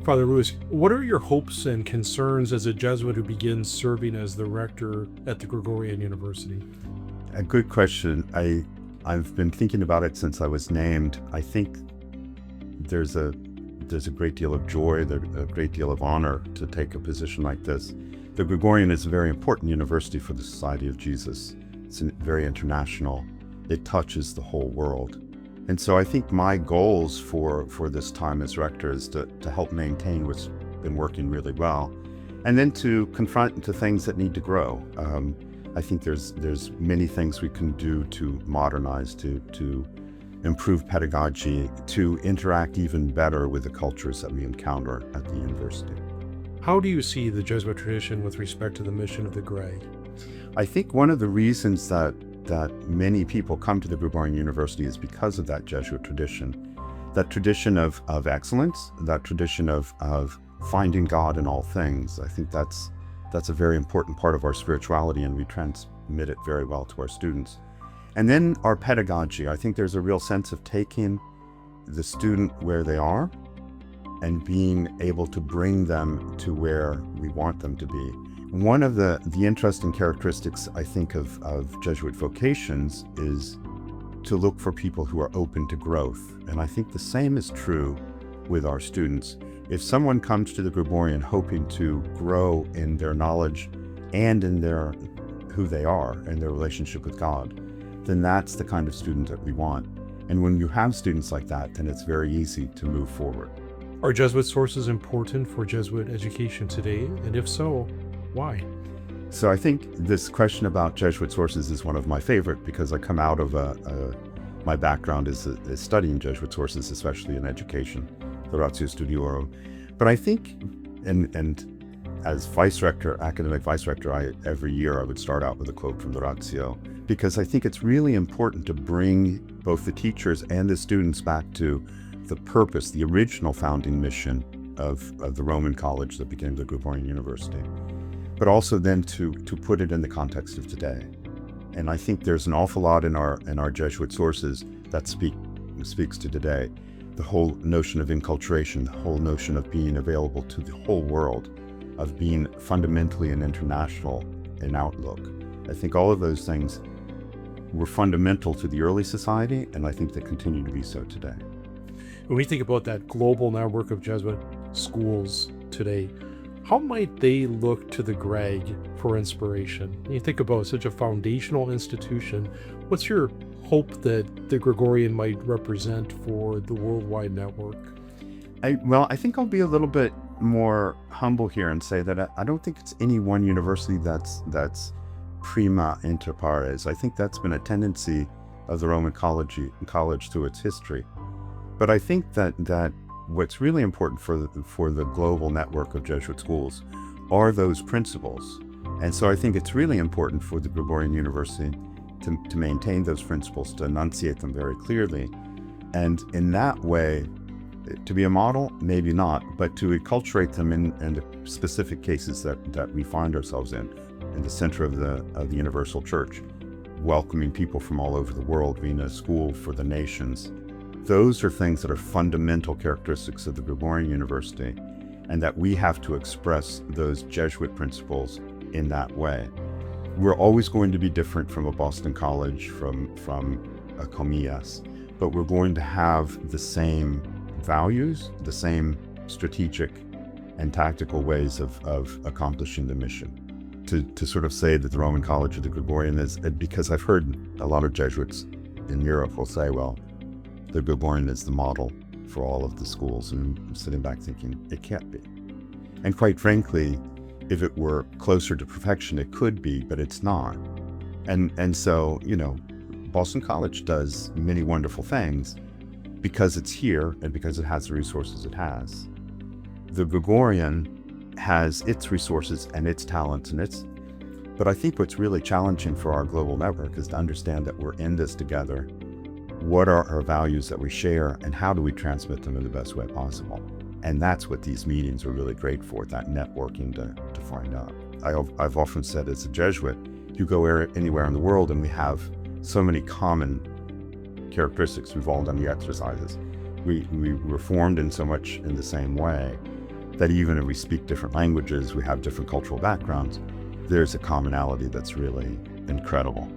Father Lewis, what are your hopes and concerns as a Jesuit who begins serving as the rector at the Gregorian University? A good question. I've been thinking about it since I was named. I think there's a great deal of joy, a great deal of honor to take a position like this. The Gregorian is a very important university for the Society of Jesus. It's very international. It touches the whole world. And so I think my goals for this time as rector is to help maintain what's been working really well, and then to confront the things that need to grow. I think there's many things we can do to modernize, to improve pedagogy, to interact even better with the cultures that we encounter at the university. How do you see the Jesuit tradition with respect to the mission of the Greg? I think one of the reasons that many people come to the Gregorian University is because of that Jesuit tradition. That tradition of excellence, that tradition of finding God in all things. I think that's a very important part of our spirituality, and we transmit it very well to our students. And then our pedagogy. I think there's a real sense of taking the student where they are and being able to bring them to where we want them to be. One of the interesting characteristics, I think, of Jesuit vocations is to look for people who are open to growth. And I think the same is true with our students. If someone comes to the Gregorian hoping to grow in their knowledge and in who they are and their relationship with God, then that's the kind of student that we want. And when you have students like that, then it's very easy to move forward. Are Jesuit sources important for Jesuit education today? And if so, why? So I think this question about Jesuit sources is one of my favorite, because I come out of my background is studying Jesuit sources, especially in education, the Ratio Studiorum. But I think, and as vice rector, academic vice rector, every year I would start out with a quote from the Ratio, because I think it's really important to bring both the teachers and the students back to the purpose, the original founding mission of the Roman college that became the Gregorian University, but also then to put it in the context of today. And I think there's an awful lot in our Jesuit sources that speaks to today. The whole notion of enculturation, the whole notion of being available to the whole world, of being fundamentally an international in outlook. I think all of those things were fundamental to the early society, and I think they continue to be so today. When we think about that global network of Jesuit schools today, how might they look to the Greg for inspiration? When you think about such a foundational institution, what's your hope that the Gregorian might represent for the worldwide network? I think I'll be a little bit more humble here and say that I don't think it's any one university that's prima inter pares. I think that's been a tendency of the Roman college through its history. But I think that what's really important for the global network of Jesuit schools are those principles. And so I think it's really important for the Gregorian University to maintain those principles, to enunciate them very clearly. And in that way, to be a model, maybe not, but to acculturate them in the specific cases that we find ourselves in the center of the universal church, welcoming people from all over the world, being a school for the nations. Those are things that are fundamental characteristics of the Gregorian University, and that we have to express those Jesuit principles in that way. We're always going to be different from a Boston College, from a Comillas, but we're going to have the same values, the same strategic and tactical ways of accomplishing the mission. To sort of say that the Roman College of the Gregorian is, because I've heard a lot of Jesuits in Europe will say, well, the Gregorian is the model for all of the schools, and I'm sitting back thinking, it can't be. And quite frankly, if it were closer to perfection, it could be, but it's not. And so, Boston College does many wonderful things because it's here and because it has the resources it has. The Gregorian has its resources and its talents but I think what's really challenging for our global network is to understand that we're in this together. What are our values that we share, and how do we transmit them in the best way possible? And that's what these meetings are really great for, that networking to find out. I've often said, as a Jesuit, you go anywhere in the world and we have so many common characteristics. We've all done the exercises. We were formed in so much in the same way. that even if we speak different languages, we have different cultural backgrounds, there's a commonality that's really incredible.